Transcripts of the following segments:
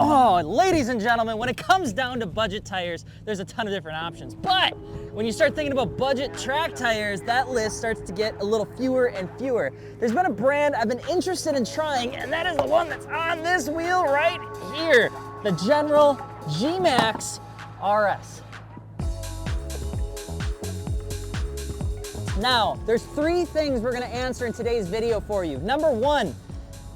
Oh, ladies and gentlemen, when it comes down to budget tires, there's a ton of different options. But when you start thinking about budget track tires, that list starts to get a little fewer and fewer. There's been a brand I've been interested in trying, and that is the one that's on this wheel right here, the General G-Max RS. Now, there's 3 things we're gonna answer in today's video for you. Number 1,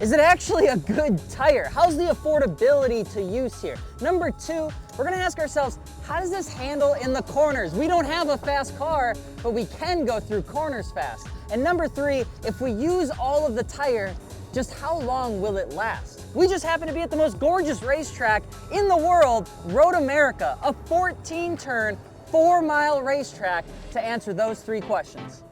is it actually a good tire? How's the affordability to use here? Number 2, we're gonna ask ourselves, how does this handle in the corners? We don't have a fast car, but we can go through corners fast. And number 3, if we use all of the tire, just how long will it last? We just happen to be at the most gorgeous racetrack in the world, Road America, a 14-turn, 4-mile racetrack to answer those 3 questions.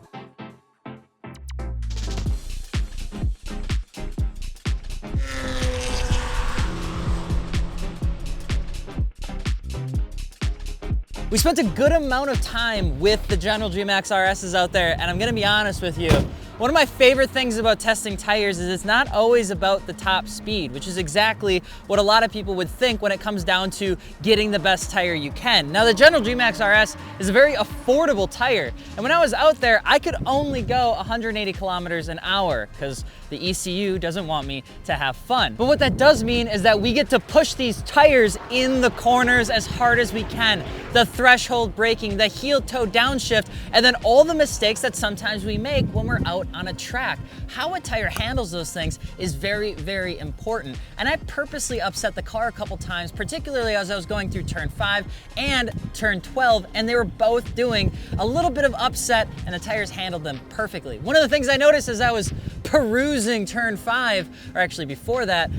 We spent a good amount of time with the General G-Max RSs out there, and I'm gonna be honest with you. One of my favorite things about testing tires is it's not always about the top speed, which is exactly what a lot of people would think when it comes down to getting the best tire you can. Now, the General G-Max RS is a very affordable tire, and when I was out there, I could only go 180 kilometers an hour because the ECU doesn't want me to have fun. But what that does mean is that we get to push these tires in the corners as hard as we can. The threshold braking, the heel-toe downshift, and then all the mistakes that sometimes we make when we're out on a track. How a tire handles those things is very, very important. And I purposely upset the car a couple times, particularly as I was going through turn 5 and turn 12, and they were both doing a little bit of upset, and the tires handled them perfectly. One of the things I noticed as I was perusing turn 5, or actually before that,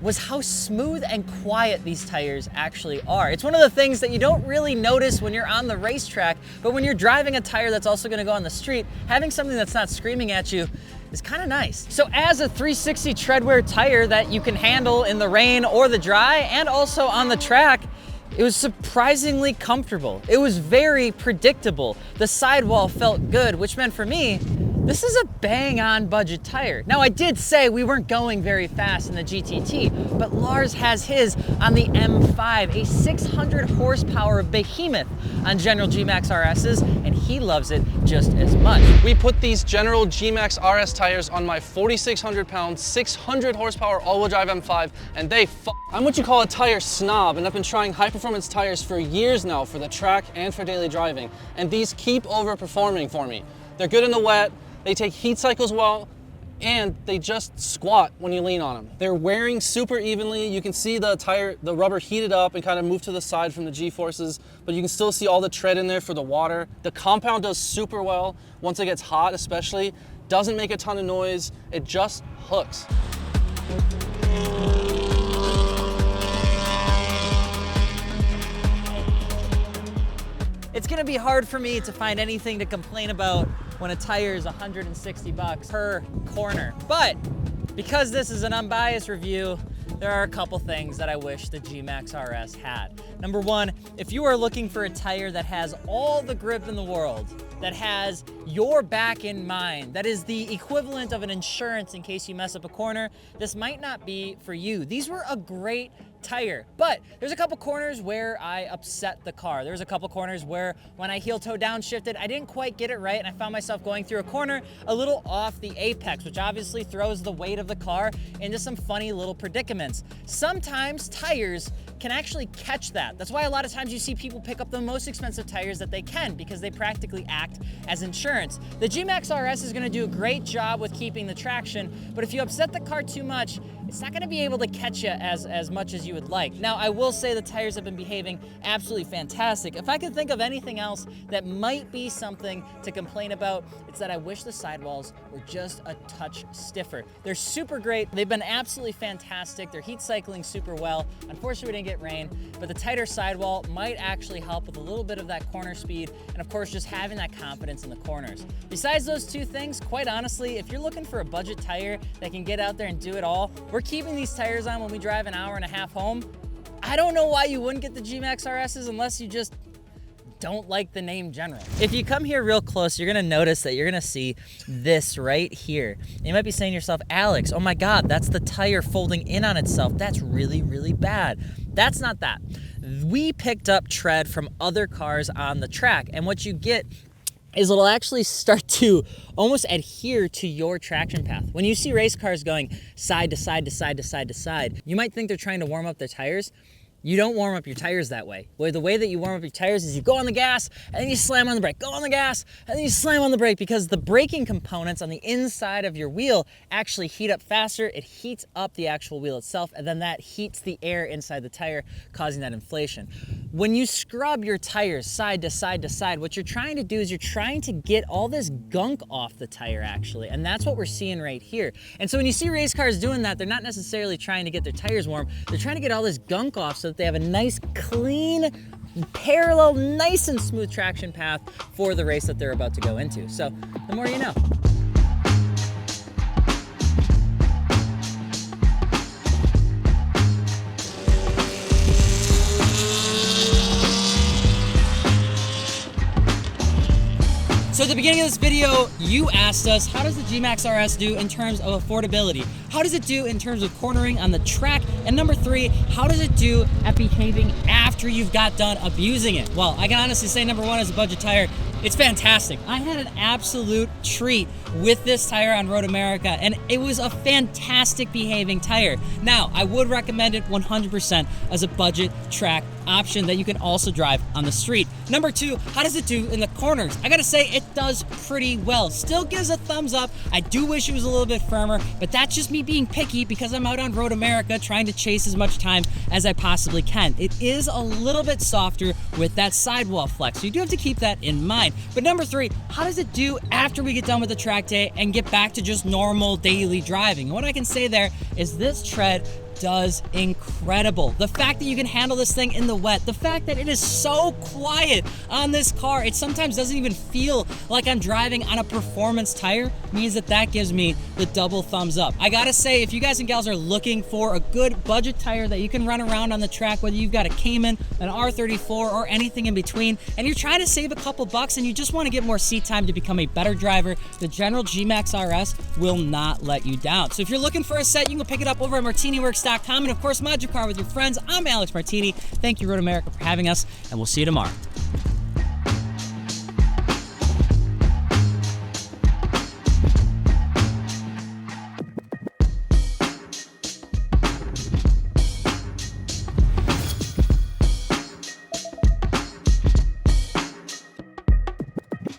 was how smooth and quiet these tires actually are. It's one of the things that you don't really notice when you're on the racetrack, but when you're driving a tire that's also gonna go on the street, having something that's not screaming at you is kind of nice. So as a 360 treadwear tire that you can handle in the rain or the dry and also on the track, it was surprisingly comfortable. It was very predictable. The sidewall felt good, which meant for me, this is a bang-on budget tire. Now, I did say we weren't going very fast in the GT-T, but Lars has his on the M5, a 600 horsepower behemoth on General G-Max RSs, and he loves it just as much. We put these General G-Max RS tires on my 4,600 pound, 600 horsepower all-wheel drive M5, and they I'm what you call a tire snob, and I've been trying high-performance tires for years now for the track and for daily driving, and these keep overperforming for me. They're good in the wet, they take heat cycles well, and they just squat when you lean on them. They're wearing super evenly. You can see the rubber heated up and kind of move to the side from the G-forces, but you can still see all the tread in there for the water. The compound does super well once it gets hot, especially. Doesn't make a ton of noise. It just hooks. It's gonna be hard for me to find anything to complain about when a tire is 160 bucks per corner. But because this is an unbiased review, there are a couple things that I wish the G-Max RS had. Number 1, if you are looking for a tire that has all the grip in the world, that has your back in mind, that is the equivalent of an insurance in case you mess up a corner, this might not be for you. These were a great tire, but there's a couple corners where I upset the car. There's a couple corners where when I heel-toe downshifted, I didn't quite get it right, and I found myself going through a corner a little off the apex, which obviously throws the weight of the car into some funny little predicaments. Sometimes tires can actually catch that. That's why a lot of times you see people pick up the most expensive tires that they can, because they practically act as insurance. The G-Max RS is gonna do a great job with keeping the traction, but if you upset the car too much, it's not gonna be able to catch you as much as you would like. Now, I will say the tires have been behaving absolutely fantastic. If I could think of anything else that might be something to complain about, it's that I wish the sidewalls were just a touch stiffer. They're super great. They've been absolutely fantastic. They're heat cycling super well. Unfortunately, we didn't get rain, but the tighter sidewall might actually help with a little bit of that corner speed, and of course, just having that confidence in the corners. Besides those 2 things, quite honestly, if you're looking for a budget tire that can get out there and do it all, we're keeping these tires on when we drive an hour and a half home. I don't know why you wouldn't get the G-Max RSs unless you just don't like the name General. If you come here real close, you're gonna notice that you're gonna see this right here. You might be saying to yourself, Alex, oh my God, that's the tire folding in on itself. That's really, really bad. That's not that. We picked up tread from other cars on the track, and what you get is it'll actually start to almost adhere to your traction path. When you see race cars going side to side to side to side to side, you might think they're trying to warm up their tires. You don't warm up your tires that way. Well, the way that you warm up your tires is you go on the gas and then you slam on the brake, go on the gas and then you slam on the brake, because the braking components on the inside of your wheel actually heat up faster. It heats up the actual wheel itself, and then that heats the air inside the tire, causing that inflation. When you scrub your tires side to side to side, what you're trying to do is you're trying to get all this gunk off the tire actually, and that's what we're seeing right here. And so when you see race cars doing that, they're not necessarily trying to get their tires warm, they're trying to get all this gunk off so that they have a nice, clean, parallel, nice and smooth traction path for the race that they're about to go into. So the more you know. So at the beginning of this video, you asked us, how does the G-Max RS do in terms of affordability? How does it do in terms of cornering on the track? And number three, how does it do at behaving after you've got done abusing it? Well, I can honestly say number one, as a budget tire, it's fantastic. I had an absolute treat with this tire on Road America, and it was a fantastic behaving tire. Now, I would recommend it 100% as a budget track option that you can also drive on the street. Number two, how does it do in the corners? I gotta say, it does pretty well. Still gives a thumbs up. I do wish it was a little bit firmer, but that's just me being picky because I'm out on Road America trying to chase as much time as I possibly can. It is a little bit softer with that sidewall flex, so you do have to keep that in mind. But number three, how does it do after we get done with the track day and get back to just normal daily driving? And what I can say there is this tread does incredible. The fact that you can handle this thing in the wet, the fact that it is so quiet on this car, it sometimes doesn't even feel like I'm driving on a performance tire, means that that gives me the double thumbs up. I gotta say, if you guys and gals are looking for a good budget tire that you can run around on the track, whether you've got a Cayman, an R34, or anything in between, and you're trying to save a couple bucks and you just want to get more seat time to become a better driver, the General G-Max RS will not let you down. So if you're looking for a set, you can go pick it up over at MartiniWorks.com. And of course, mod your car with your friends. I'm Alex Martini. Thank you, Road America, for having us, and we'll see you tomorrow.